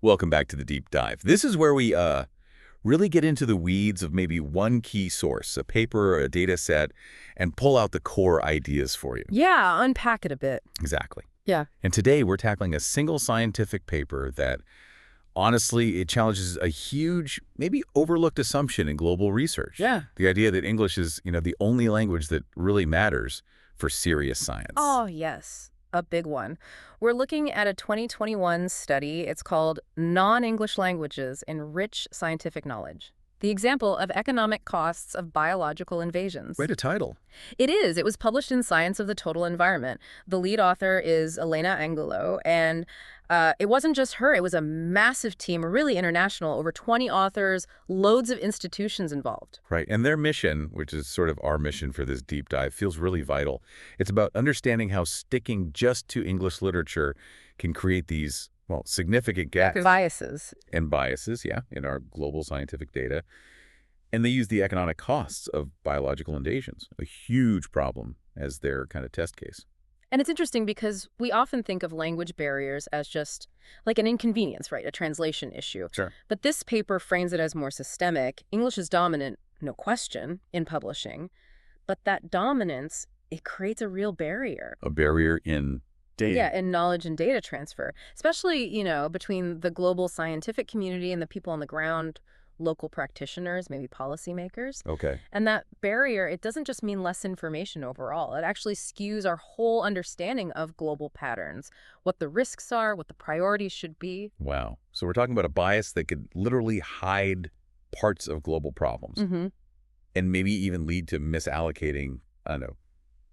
Welcome back to the deep dive. This is where we really get into the weeds of maybe one key source, a paper or a data set, and pull out the core ideas for you. Yeah, unpack it a bit. Exactly. Yeah. And today we're tackling a single scientific paper that, honestly, it challenges a huge, maybe overlooked assumption in global research. Yeah. The idea that English is, the only language that really matters for serious science. Oh, yes. A big one. We're looking at a 2021 study. It's called Non-English Languages Enrich Scientific Knowledge. The example of economic costs of biological invasions. Quite a title. It is. It was published in Science of the Total Environment. The lead author is Angulo, and it wasn't just her. It was a massive team, really international, over 20 authors, loads of institutions involved. Right. And their mission, which is sort of our mission for this deep dive, feels really vital. It's about understanding how sticking just to English literature can create these, significant gaps. Biases. And biases, yeah, in our global scientific data. And they use the economic costs of biological invasions, a huge problem, as their kind of test case. And it's interesting because we often think of language barriers as just like an inconvenience, right? A translation issue. Sure. But this paper frames it as more systemic. English is dominant, no question, in publishing. But that dominance, it creates a real barrier. A barrier in data. Yeah, in knowledge and data transfer, especially, between the global scientific community and the people on the ground, local practitioners, maybe policymakers. Okay. And that barrier, it doesn't just mean less information overall. It actually skews our whole understanding of global patterns, what the risks are, what the priorities should be. Wow. So we're talking about a bias that could literally hide parts of global problems and maybe even lead to misallocating, I don't know,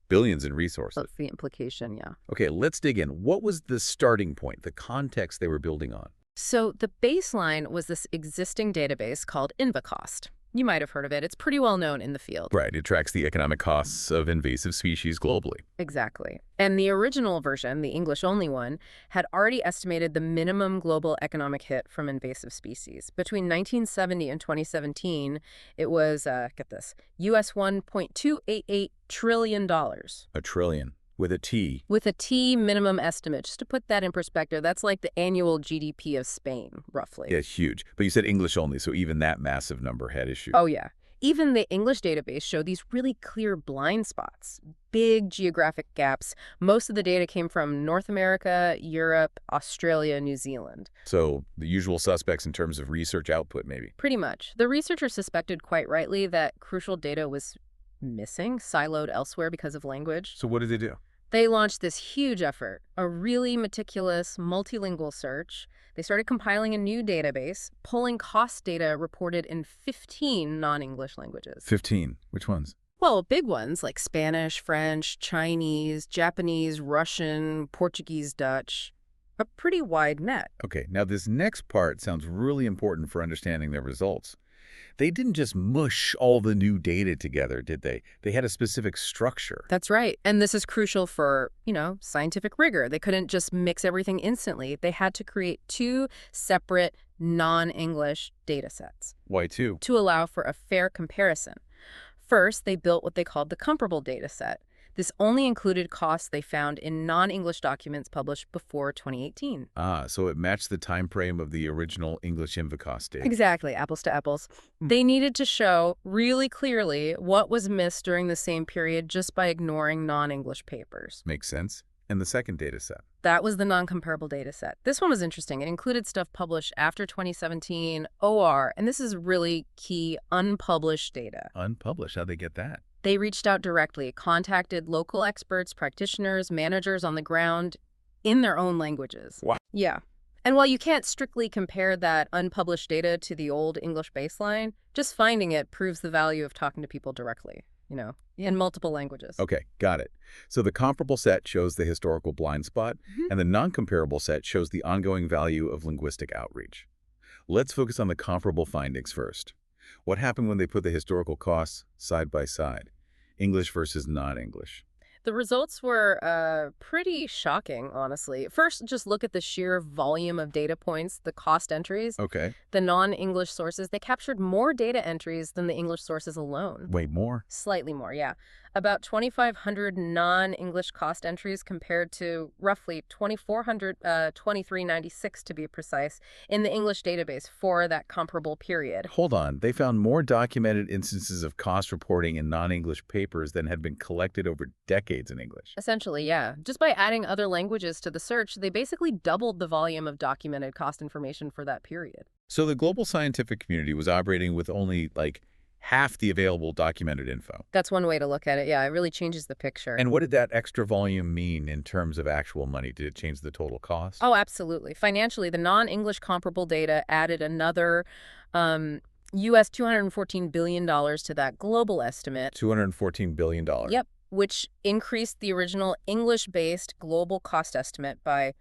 billions in resources. That's the implication, yeah. Okay, let's dig in. What was the starting point, the context they were building on? So the baseline was this existing database called InvaCost. You might have heard of it. It's pretty well known in the field. Right. It tracks the economic costs of invasive species globally. Exactly. And the original version, the English-only one, had already estimated the minimum global economic hit from invasive species. Between 1970 and 2017, it was, get this, US $1.288 trillion. A trillion. With a T. With a T minimum estimate. Just to put that in perspective, that's like the annual GDP of Spain, roughly. Yeah, huge. But you said English only, so even that massive number had issues. Oh, yeah. Even the English database showed these really clear blind spots, big geographic gaps. Most of the data came from North America, Europe, Australia, New Zealand. So the usual suspects in terms of research output, maybe. Pretty much. The researchers suspected quite rightly that crucial data was missing, siloed elsewhere because of language. So what did they do? They launched this huge effort, a really meticulous multilingual search. They started compiling a new database, pulling cost data reported in 15 non-English languages. 15. Which ones? Well, big ones like Spanish, French, Chinese, Japanese, Russian, Portuguese, Dutch. A pretty wide net. Okay, now this next part sounds really important for understanding their results. They didn't just mush all the new data together, did they? They had a specific structure. That's right. And this is crucial for, scientific rigor. They couldn't just mix everything instantly. They had to create two separate non-English data sets. Why two? To allow for a fair comparison. First, they built what they called the comparable data set. This only included costs they found in non-English documents published before 2018. Ah, so it matched the time frame of the original English InvaCost data. Exactly, apples to apples. They needed to show really clearly what was missed during the same period just by ignoring non-English papers. Makes sense. And the second data set? That was the non-comparable data set. This one was interesting. It included stuff published after 2017, OR, and this is really key, unpublished data. Unpublished? How'd they get that? They reached out directly, contacted local experts, practitioners, managers on the ground in their own languages. Wow. Yeah. And while you can't strictly compare that unpublished data to the old English baseline, just finding it proves the value of talking to people directly, in multiple languages. Okay, got it. So the comparable set shows the historical blind spot, and the non-comparable set shows the ongoing value of linguistic outreach. Let's focus on the comparable findings first. What happened when they put the historical costs side by side? English versus non-English. The results were pretty shocking, honestly. First, just look at the sheer volume of data points, the cost entries. Okay. The non-English sources, they captured more data entries than the English sources alone. Wait, more? Slightly more, yeah. About 2,500 non-English cost entries compared to roughly 2,400, 2,396 to be precise, in the English database for that comparable period. Hold on. They found more documented instances of cost reporting in non-English papers than had been collected over decades in English. Essentially, yeah. Just by adding other languages to the search, they basically doubled the volume of documented cost information for that period. So the global scientific community was operating with only, like, half the available documented info. That's one way to look at it. Yeah, it really changes the picture. And what did that extra volume mean in terms of actual money? Did it change the total cost? Oh, absolutely. Financially, the non-English comparable data added another US $214 billion to that global estimate. $214 billion. Yep, which increased the original English-based global cost estimate by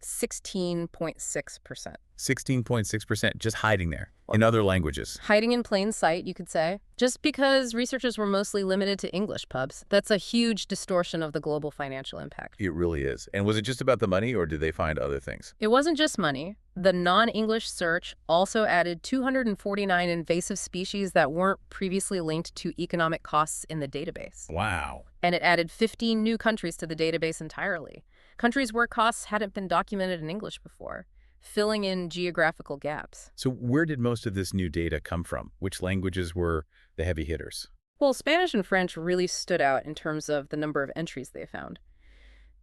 16.6%. 16.6%, just hiding there in other languages. Hiding in plain sight, you could say. Just because researchers were mostly limited to English pubs. That's a huge distortion of the global financial impact. It really is. And was it just about the money, or did they find other things? It wasn't just money. The non-English search also added 249 invasive species that weren't previously linked to economic costs in the database. Wow. And it added 15 new countries to the database entirely. Countries where costs hadn't been documented in English before, filling in geographical gaps. So where did most of this new data come from? Which languages were the heavy hitters? Well, Spanish and French really stood out in terms of the number of entries they found.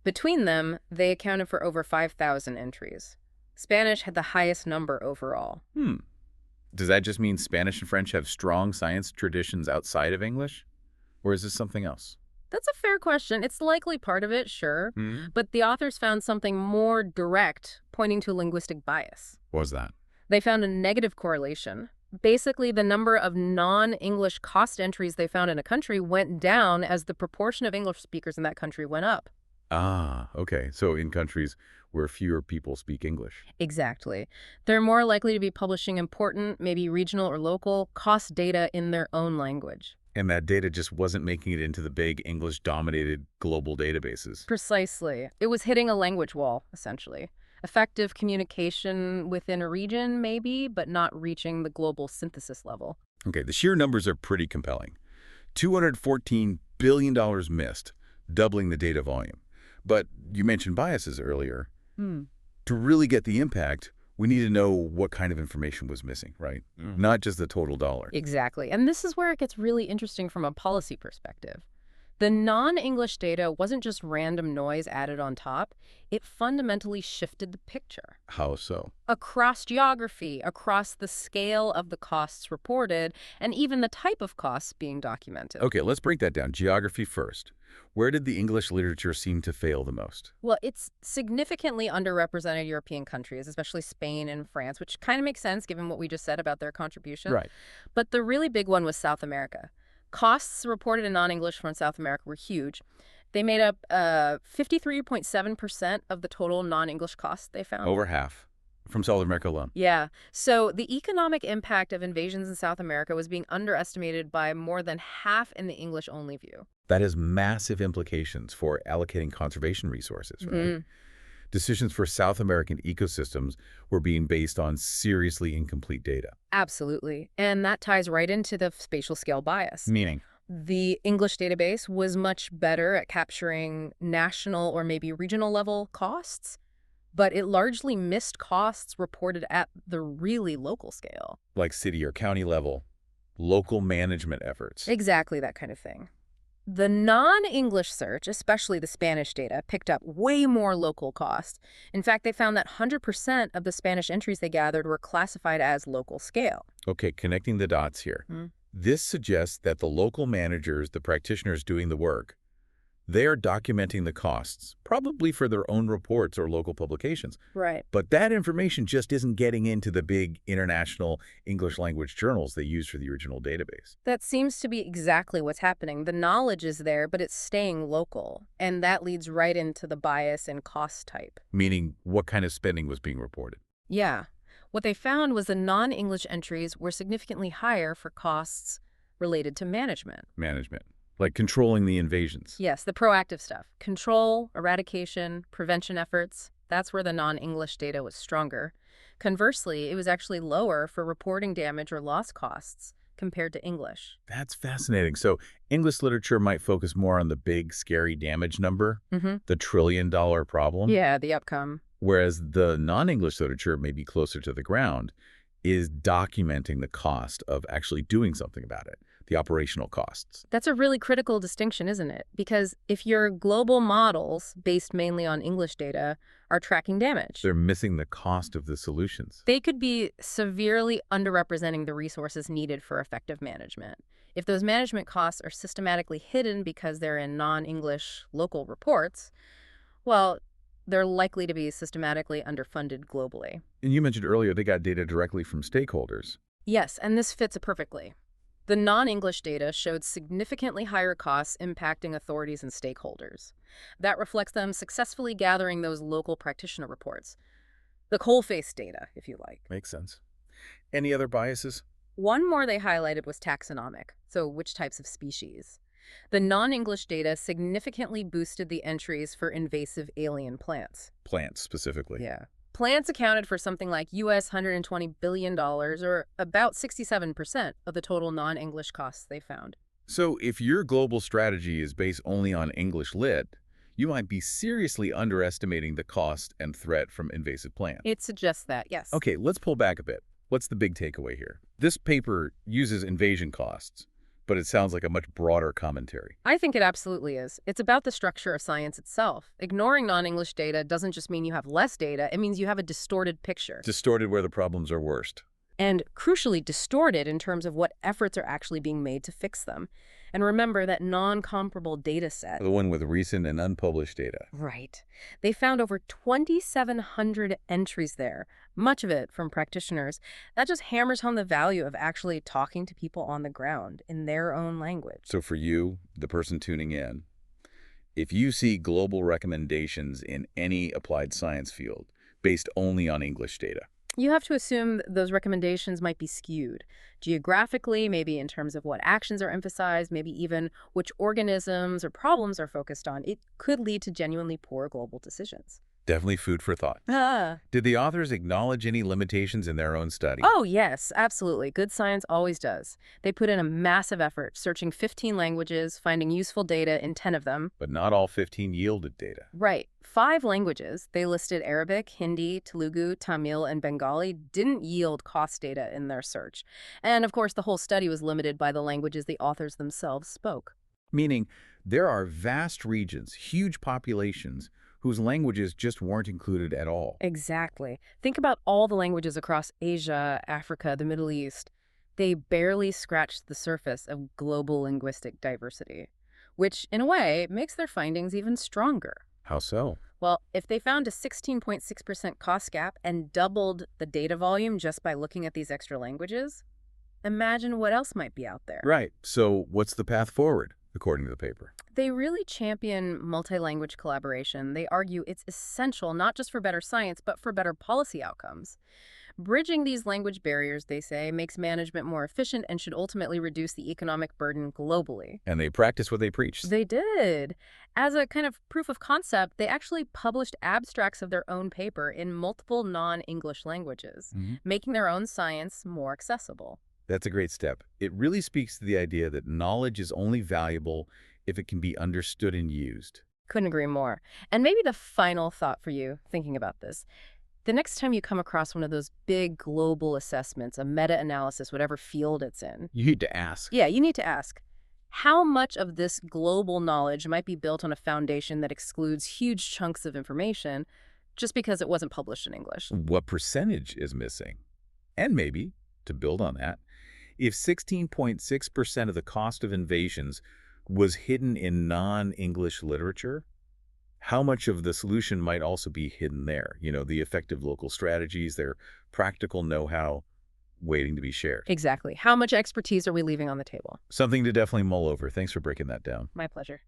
Between them, they accounted for over 5,000 entries. Spanish had the highest number overall. Does that just mean Spanish and French have strong science traditions outside of English? Or is this something else? That's a fair question. It's likely part of it, sure. But the authors found something more direct, pointing to linguistic bias. What was that? They found a negative correlation. Basically, the number of non-English cost entries they found in a country went down as the proportion of English speakers in that country went up. Ah, okay. So in countries where fewer people speak English. Exactly. They're more likely to be publishing important, maybe regional or local, cost data in their own language. And that data just wasn't making it into the big English-dominated global databases. Precisely. It was hitting a language wall, essentially. Effective communication within a region, maybe, but not reaching the global synthesis level. Okay, the sheer numbers are pretty compelling. $214 billion missed, doubling the data volume. But you mentioned biases earlier. To really get the impact, we need to know what kind of information was missing, right? Not just the total dollar. Exactly. And this is where it gets really interesting from a policy perspective. The non-English data wasn't just random noise added on top. It fundamentally shifted the picture. How so? Across geography, across the scale of the costs reported, and even the type of costs being documented. Okay, let's break that down. Geography first. Where did the English literature seem to fail the most? Well, it's significantly underrepresented European countries, especially Spain and France, which kind of makes sense given what we just said about their contribution. Right. But the really big one was South America. Costs reported in non-English from South America were huge. They made up 53.7% of the total non-English costs they found. Over half. From South America alone. Yeah. So the economic impact of invasions in South America was being underestimated by more than half in the English-only view. That has massive implications for allocating conservation resources, right? Decisions for South American ecosystems were being based on seriously incomplete data. Absolutely. And that ties right into the spatial scale bias. Meaning? The English database was much better at capturing national or maybe regional level costs, but it largely missed costs reported at the really local scale. Like city or county level, local management efforts. Exactly that kind of thing. The non-English search, especially the Spanish data, picked up way more local costs. In fact, they found that 100% of the Spanish entries they gathered were classified as local scale. Okay, connecting the dots here. This suggests that the local managers, the practitioners doing the work, they are documenting the costs, probably for their own reports or local publications. Right. But that information just isn't getting into the big international English language journals they used for the original database. That seems to be exactly what's happening. The knowledge is there, but it's staying local. And that leads right into the bias and cost type. Meaning, what kind of spending was being reported? Yeah. What they found was the non-English entries were significantly higher for costs related to management. Management. Like controlling the invasions. Yes, the proactive stuff. Control, eradication, prevention efforts. That's where the non-English data was stronger. Conversely, it was actually lower for reporting damage or loss costs, compared to English. That's fascinating. So English literature might focus more on the big, scary damage number, the trillion-dollar problem, Yeah, the outcome. whereas the non-English literature, may be closer to the ground, is documenting the cost of actually doing something about it, the operational costs. That's a really critical distinction, isn't it? Because if your global models, based mainly on English data, are tracking damage, They're missing the cost of the solutions. they could be severely underrepresenting the resources needed for effective management. If those management costs are systematically hidden because they're in non-English local reports, well, they're likely to be systematically underfunded globally. And you mentioned earlier they got data directly from stakeholders. Yes, and this fits it perfectly. The non-English data showed significantly higher costs impacting authorities and stakeholders. That reflects them successfully gathering those local practitioner reports. The coal-face data, if you like. Makes sense. Any other biases? One more they highlighted was taxonomic, so which types of species. The non-English data significantly boosted the entries for invasive alien plants. Plants, specifically. Yeah. Plants accounted for something like US $120 billion, or about 67% of the total non-English costs they found. So if your global strategy is based only on English lit, you might be seriously underestimating the cost and threat from invasive plants. It suggests that, yes. Okay, let's pull back a bit. What's the big takeaway here? This paper uses invasion costs, but it sounds like a much broader commentary. I think it absolutely is. It's about the structure of science itself. Ignoring non-English data doesn't just mean you have less data, it means you have a distorted picture. Distorted where the problems are worst. And crucially distorted in terms of what efforts are actually being made to fix them. And remember that non-comparable data set. The one with recent and unpublished data. Right. They found over 2,700 entries there, much of it from practitioners. That just hammers home the value of actually talking to people on the ground in their own language. So for you, the person tuning in, if you see global recommendations in any applied science field based only on English data, you have to assume those recommendations might be skewed geographically, maybe in terms of what actions are emphasized, maybe even which organisms or problems are focused on. It could lead to genuinely poor global decisions. definitely food for thought. Did the authors acknowledge any limitations in their own study? Oh, yes, absolutely. Good science always does. They put in a massive effort, searching 15 languages, finding useful data in 10 of them. But not all 15 yielded data. Right. 5 languages, they listed Arabic, Hindi, Telugu, Tamil, and Bengali, didn't yield cost data in their search. And of course, the whole study was limited by the languages the authors themselves spoke. Meaning, there are vast regions, huge populations, whose languages just weren't included at all. Exactly. Think about all the languages across Asia, Africa, the Middle East. They barely scratched the surface of global linguistic diversity, which, in a way, makes their findings even stronger. How so? Well, if they found a 16.6% cost gap and doubled the data volume just by looking at these extra languages, imagine what else might be out there. Right. So what's the path forward, according to the paper? They really champion multi-language collaboration. They argue it's essential not just for better science, but for better policy outcomes. Bridging these language barriers, they say, makes management more efficient and should ultimately reduce the economic burden globally. And they practice what they preach. They did. As a kind of proof of concept, they actually published abstracts of their own paper in multiple non-English languages, making their own science more accessible. That's a great step. It really speaks to the idea that knowledge is only valuable if it can be understood and used. Couldn't agree more. And maybe the final thought for you thinking about this. The next time you come across one of those big global assessments, a meta-analysis, whatever field it's in. You need to ask. Yeah, you need to ask, how much of this global knowledge might be built on a foundation that excludes huge chunks of information just because it wasn't published in English? What percentage is missing? And maybe, to build on that, if 16.6% of the cost of invasions was hidden in non-English literature, how much of the solution might also be hidden there? You know, the effective local strategies, their practical know-how waiting to be shared. Exactly. How much expertise are we leaving on the table? Something to definitely mull over. Thanks for breaking that down. My pleasure.